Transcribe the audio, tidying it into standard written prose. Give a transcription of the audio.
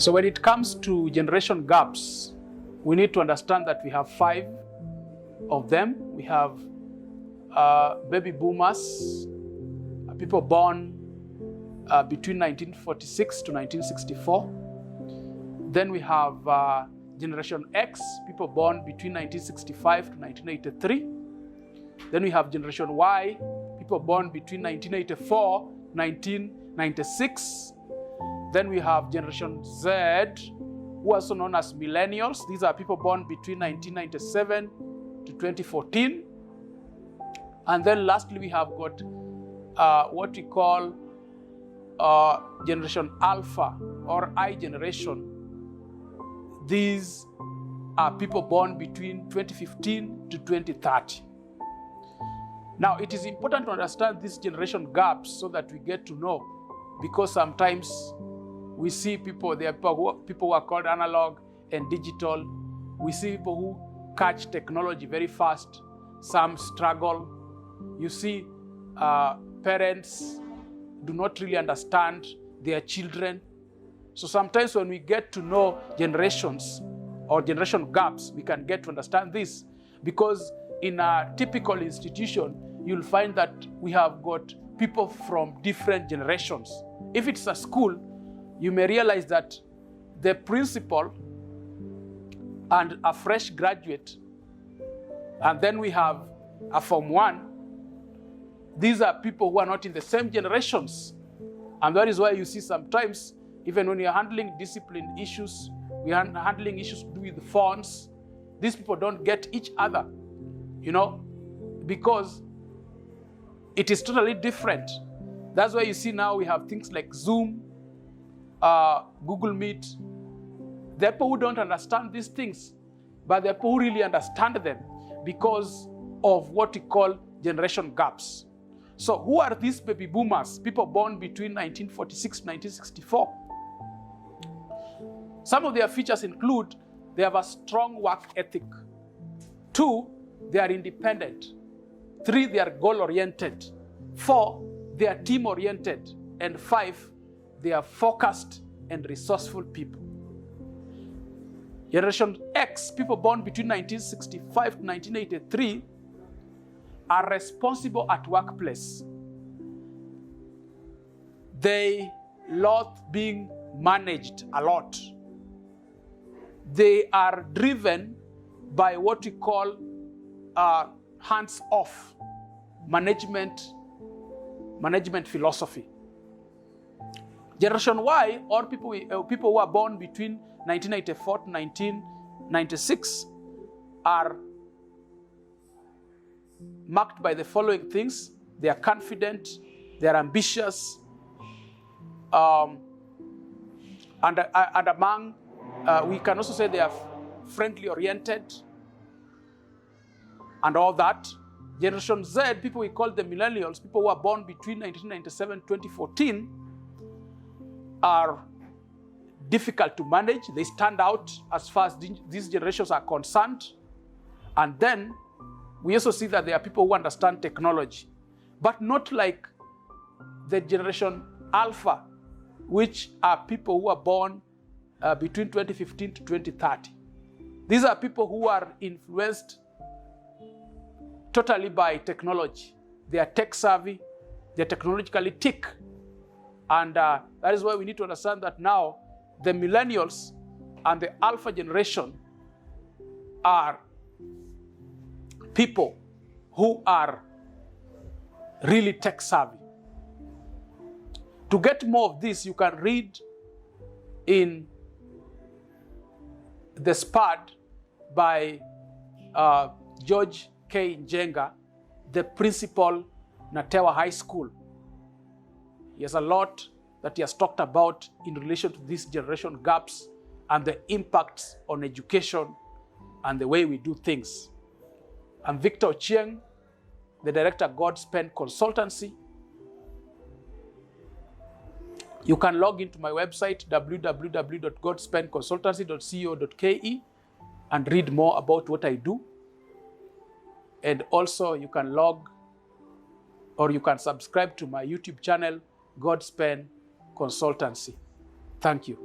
So when it comes to generation gaps, we need to understand that we have 5 of them. We have baby boomers, people born between 1946 to 1964. Then we have Generation X, people born between 1965 to 1983. Then we have Generation Y, people born between 1984 to 1996. Then we have Generation Z, who are also known as millennials. These are people born between 1997 to 2014. And then lastly, we have got what we call Generation Alpha or I generation. These are people born between 2015 to 2030. Now, it is important to understand these generation gaps so that we get to know, because sometimes we see people, there are people who are called analog and digital. We see people who catch technology very fast. Some struggle. You see parents do not really understand their children. So sometimes when we get to know generations or generation gaps, we can get to understand this. Because in a typical institution, you'll find that we have got people from different generations. If it's a school, you may realize that the principal and a fresh graduate, and then we have a Form 1, these are people who are not in the same generations. And that is why you see sometimes, even when you're handling discipline issues, we are handling issues to do with the phones, these people don't get each other, you know, because it is totally different. That's why you see now we have things like Zoom, Google Meet. There are people who don't understand these things, but there are people who really understand them because of what we call generation gaps. So who are these baby boomers, people born between 1946 and 1964? Some of their features include they have a strong work ethic. 2, they are independent. 3, they are goal-oriented. 4, they are team-oriented. And 5, they are focused and resourceful people. Generation X, people born between 1965 to 1983, are responsible at workplace. They loathe being managed a lot. They are driven by what we call hands-off management philosophy. Generation Y, or people who are born between 1994 to 1996, are marked by the following things. They are confident, they are ambitious, and among, we can also say they are friendly oriented and all that. Generation Z, people we call the millennials, people who are born between 1997 and 2014, are difficult to manage. They stand out as far as these generations are concerned. And then we also see that there are people who understand technology, but not like the generation Alpha, which are people who are born between 2015 to 2030. These are people who are influenced totally by technology. They are tech savvy, they are technologically thick. And that is why we need to understand that now the millennials and the Alpha generation are people who are really tech savvy. To get more of this, you can read in The Spud by George K. Njenga, the principal Natewa High School. He has a lot that he has talked about in relation to these generation gaps and the impacts on education and the way we do things. I'm Victor Ochieng, the director of Godspen Consultancy. You can log into my website, www.godspenconsultancy.co.ke, and read more about what I do. And also you can you can subscribe to my YouTube channel, Godspen Consultancy. Thank you.